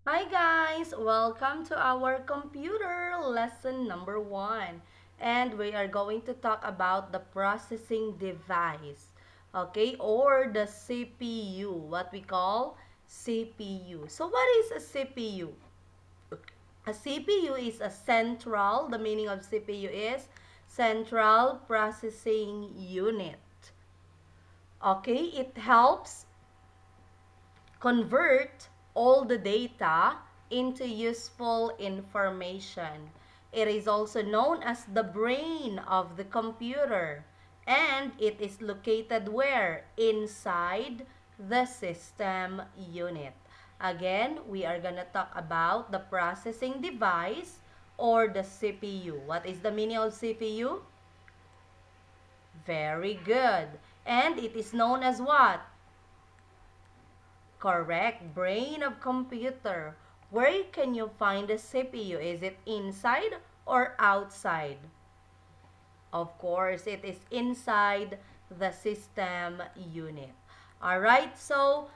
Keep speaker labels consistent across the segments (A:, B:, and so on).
A: Hi guys! Welcome to our computer lesson number 1. And we are going to talk about the processing device. Okay, or the CPU, what we call CPU. So what is a CPU? A CPU is a central, the meaning of CPU is central processing unit. Okay, it helps convert all the data into useful information. It is also known as the brain of the computer, and it is located where? Inside the system unit. Again, we are going to talk about the processing device or the CPU. What is the meaning of CPU? Very good. And it is known as what? Correct. Brain of computer. Where can you find the CPU? Is it inside or outside? Of course, it is inside the system unit. Alright, so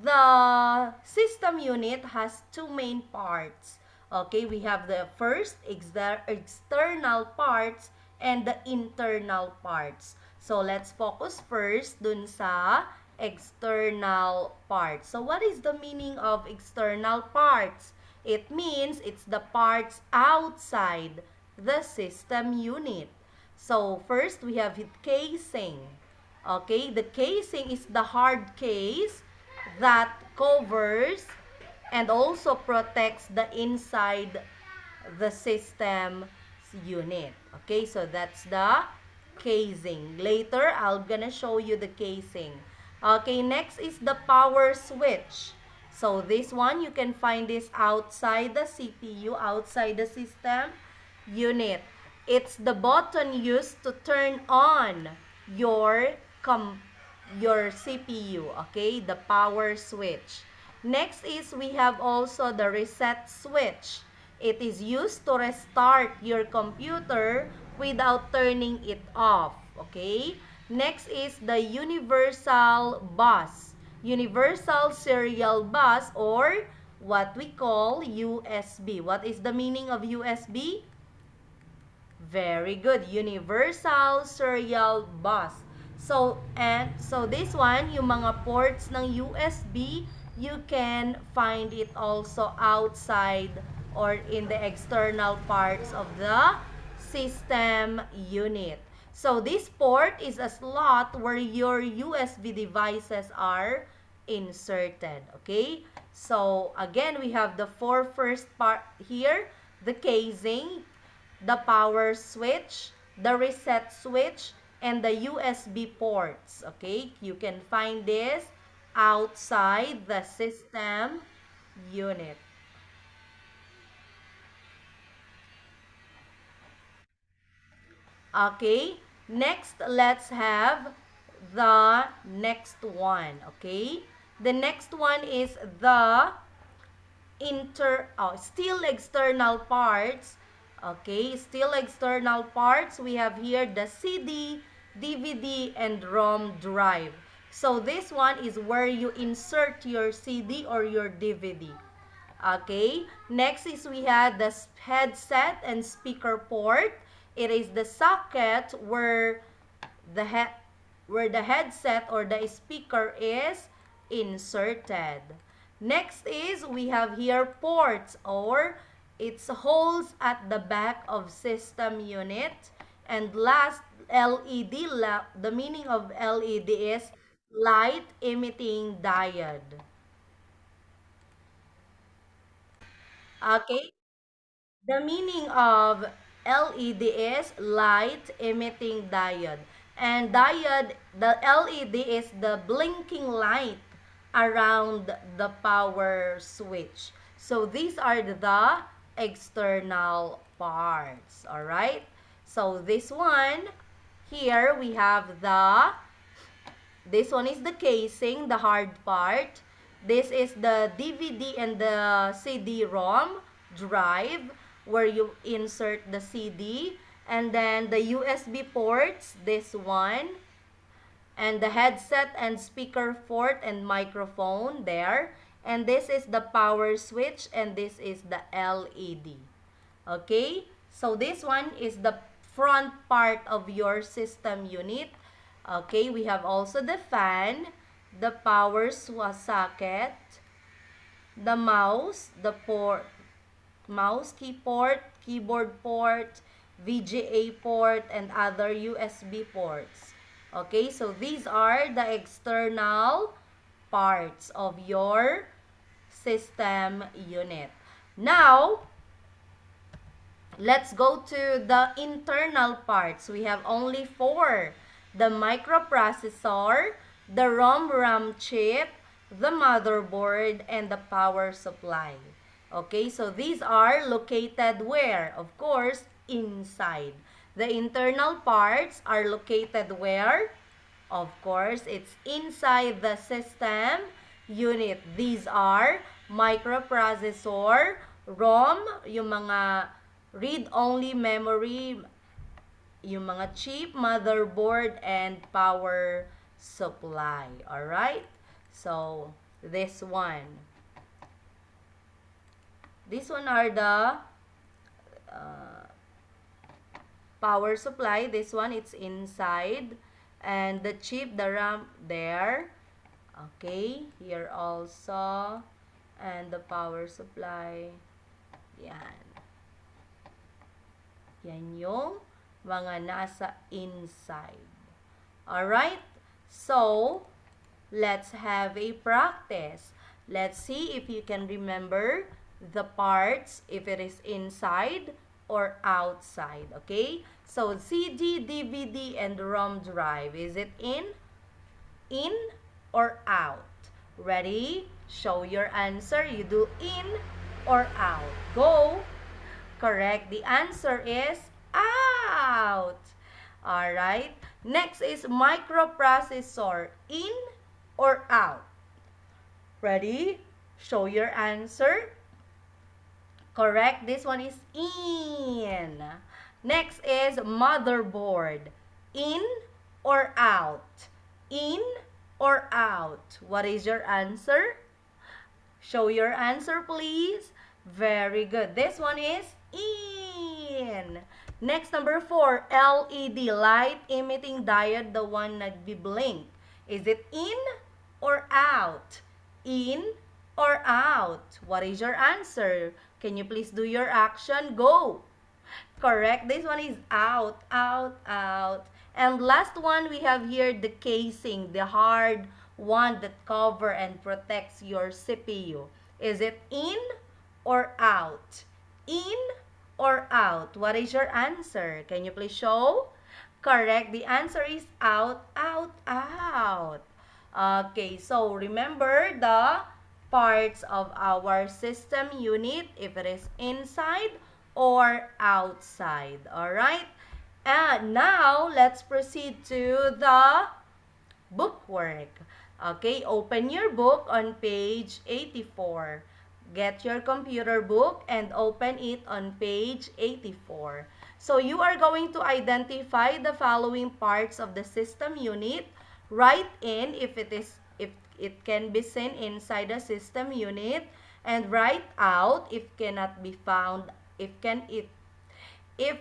A: the system unit has two main parts. Okay, we have the first external parts and the internal parts. So let's focus first dun sa external parts. So what is the meaning of external parts? It means it's the parts outside the system unit. So first we have casing. Okay, the casing is the hard case that covers and also protects the inside the system unit. Okay, so that's the casing. Later, I'm gonna show you the casing. Okay, next is the power switch. So this one, you can find this outside the CPU, outside the system unit. It's the button used to turn on your your CPU, okay? The power switch. Next is we have also the reset switch. It is used to restart your computer without turning it off, okay? Next is the universal bus. Universal serial bus or what we call USB. What is the meaning of USB? Very good. Universal Serial Bus. So this one, yung mga ports ng USB, you can find it also outside or in the external parts of the system unit. So this port is a slot where your USB devices are inserted. Okay? So again, we have the four first part here, the casing, the power switch, the reset switch, and the USB ports. Okay, you can find this outside the system unit. Okay, next let's have the next one. Okay, the next one is the still external parts. Okay, still external parts. We have here the CD, DVD, and ROM drive. So this one is where you insert your CD or your DVD. Okay, next is we have the headset and speaker port. It is the socket the head where the headset or the speaker is inserted. Next is we have here ports or it's holes at the back of system unit. And last, LED, the meaning of LED is light emitting diode. Okay, the meaning of LED is light emitting diode. And diode, the LED is the blinking light around the power switch. So these are the external parts. Alright? So this one, here we have this one is the casing, the hard part. This is the DVD and the CD-ROM drive where you insert the CD. And then the USB ports, this one. And the headset and speaker port and microphone there. and this is the power switch, and this is the LED. Okay? So this one is the front part of your system unit. Okay, we have also the fan, the power socket, the mouse key port, keyboard port, VGA port, and other USB ports. Okay, so these are the external parts of your system unit. Now, let's go to the internal parts. We have only 4. The microprocessor, the RAM chip, the motherboard, and the power supply. Okay, so these are located where? Of course, inside. The internal parts are located where? Of course, it's inside the system unit. These are microprocessor, ROM, yung mga read-only memory, yung mga chip, motherboard, and power supply. Alright? So, this one. This one are the power supply. This one, it's inside. And the chip, the RAM, there. Okay, here also. And the power supply. Yan. Yan yung mga nasa inside. Alright? So, let's have a practice. Let's see if you can remember the parts, if it is inside or outside. Okay? So, CD, DVD, and ROM drive. Is it in or out? Ready? Show your answer. You do in or out. Go! Correct. The answer is out. Alright. Next is microprocessor. In or out? Ready? Show your answer. Correct. This one is in. Next is motherboard. In or out? In or out? What is your answer? Show your answer, please. Very good. This one is in. Next, number 4, LED, light emitting diode, the one nagbi-blink. Is it in or out? In or out? What is your answer? Can you please do your action? Go! Correct. This one is out, out, out. And last one, we have here the casing, the hard one that cover and protects your CPU. Is it in or out? In or out? What is your answer? Can you please show? Correct. The answer is out, out, out. Okay, so remember the parts of our system unit, if it is inside or outside. Alright? And now, let's proceed to the bookwork. Okay, open your book on page 84. Get your computer book and open it on page 84. So you are going to identify the following parts of the system unit. Write in if it can be seen inside the system unit, and write out if cannot be found if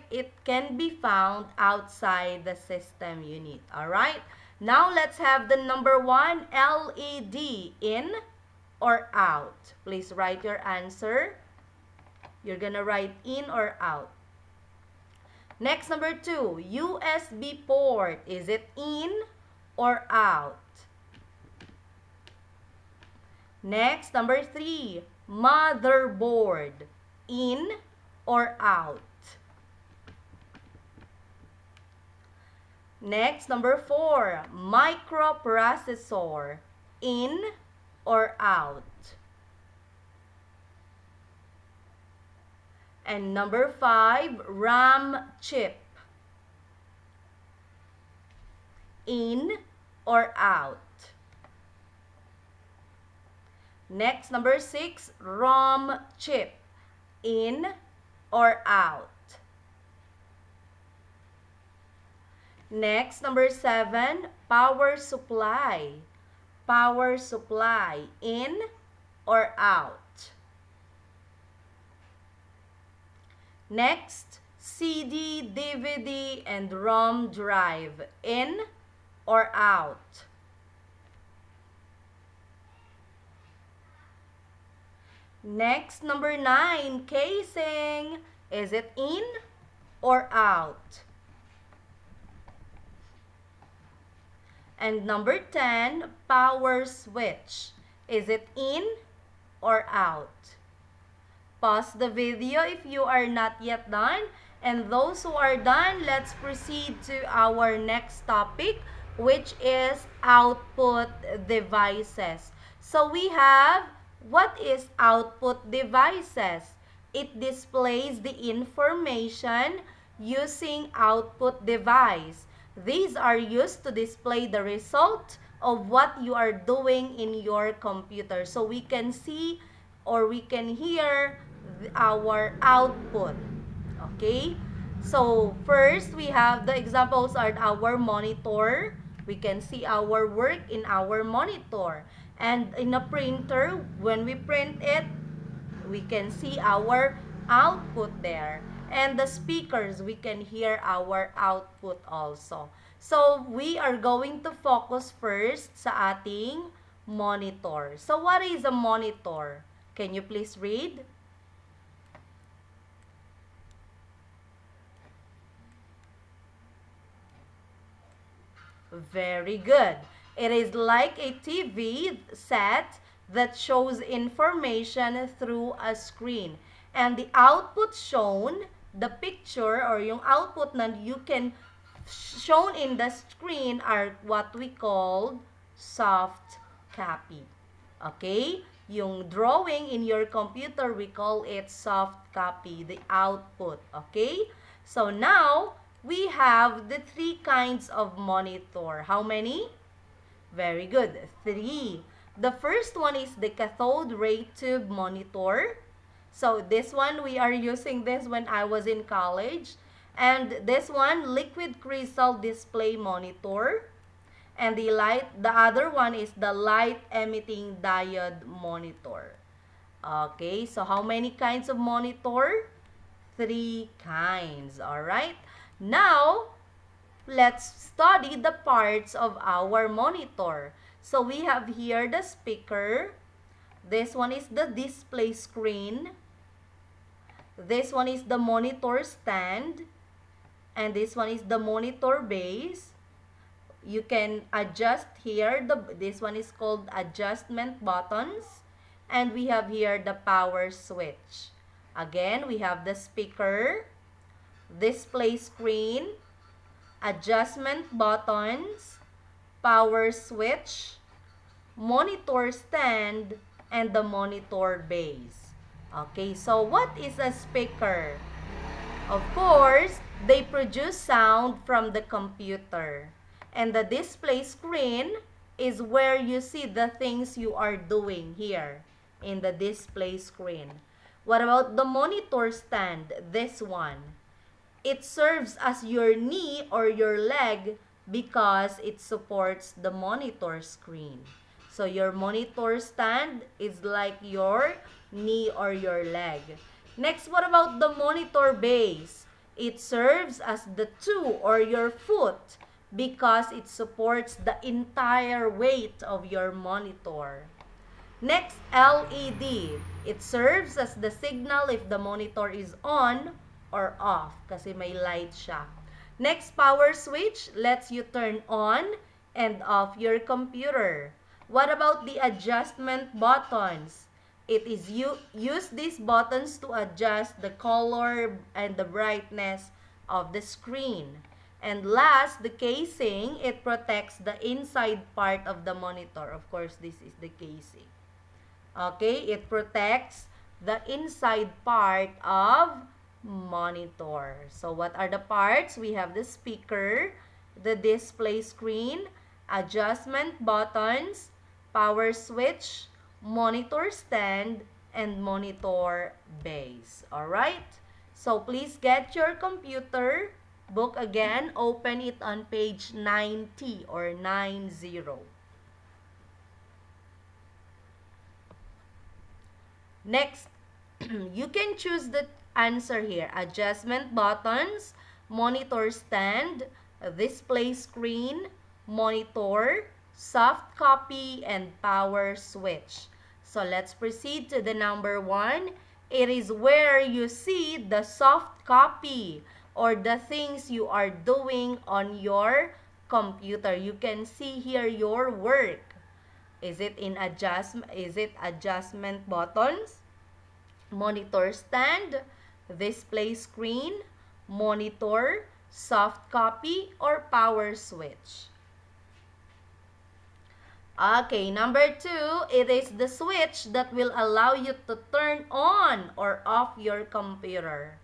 A: it can be found outside the system unit. All right? Now let's have the number 1, LED, in or out. Please write your answer. You're gonna write in or out. Next, number 2, USB port. Is it in or out? Next, number 3, motherboard. In or out? Next, number 4, microprocessor. In or out? And number 5, RAM chip. In or out? Next, number 6, ROM chip. In or out? Next, number 7, power supply. Power supply. In or out? Next, CD, DVD, and ROM drive, in or out? Next, number 9, casing. Is it in or out? And number 10, power switch. Is it in or out? Pause the video if you are not yet done. And those who are done, let's proceed to our next topic, which is output devices. So we have, what is output devices? It displays the information using output device. These are used to display the result of what you are doing in your computer. So we can see or we can hear our output. Okay? So, first, we have the examples are our monitor. We can see our work in our monitor. And in a printer, when we print it, we can see our output there. And the speakers, we can hear our output also. So, we are going to focus first sa ating monitor. So, what is a monitor? Can you please read? Very good. It is like a TV set that shows information through a screen. And the output shown, the picture or yung output na you can shown in the screen are what we call soft copy. Okay? Yung drawing in your computer, we call it soft copy, the output. Okay? So now, we have the 3 kinds of monitor. How many? Very good. 3. The first one is the cathode ray tube monitor. So this one, we are using this when I was in college. And this one, liquid crystal display monitor. And the other one is the light emitting diode monitor. Okay, so how many kinds of monitor? 3 kinds. All right. Now, let's study the parts of our monitor. So we have here the speaker. This one is the display screen. This one is the monitor stand. And this one is the monitor base. You can adjust here. This one is called adjustment buttons. And we have here the power switch. Again, we have the speaker, display screen, adjustment buttons, power switch, monitor stand, and the monitor base. Okay, so what is a speaker? Of course, they produce sound from the computer. And the display screen is where you see the things you are doing here in the display screen. What about the monitor stand? This one. It serves as your knee or your leg because it supports the monitor screen. So your monitor stand is like your knee or your leg. Next, what about the monitor base? It serves as the toe or your foot because it supports the entire weight of your monitor. Next, LED. It serves as the signal if the monitor is on or off kasi may light siya. Next, power switch lets you turn on and off your computer. What about the adjustment buttons? It is use these buttons to adjust the color and the brightness of the screen. And last, the casing, it protects the inside part of the monitor. Of course, this is the casing. Okay, it protects the inside part of monitor. So what are the parts? We have the speaker, the display screen, adjustment buttons, power switch, monitor stand, and monitor base. Alright? So please get your computer book again. Open it on page 90 or 90. Next, you can choose the answer here. Adjustment buttons, monitor stand, display screen, monitor, soft copy, and power switch. So let's proceed to the number 1. It is where you see the soft copy or the things you are doing on your computer. You can see here your work. Is it adjustment buttons, monitor stand, display screen, monitor, soft copy, or power switch? Okay, number 2, it is the switch that will allow you to turn on or off your computer.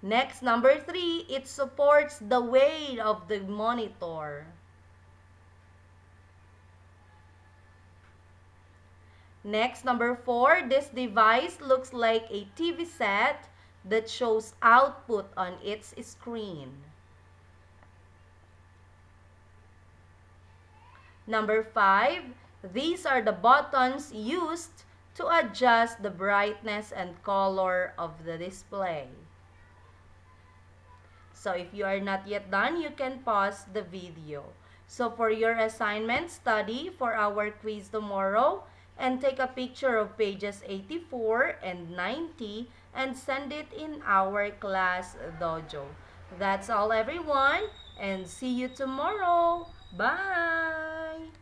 A: Next, number 3, it supports the weight of the monitor. Next, number 4, this device looks like a TV set that shows output on its screen. Number 5, these are the buttons used to adjust the brightness and color of the display. So if you are not yet done, you can pause the video. So for your assignment, study for our quiz tomorrow and take a picture of pages 84 and 90 and send it in our class dojo. That's all, everyone, and see you tomorrow. Bye!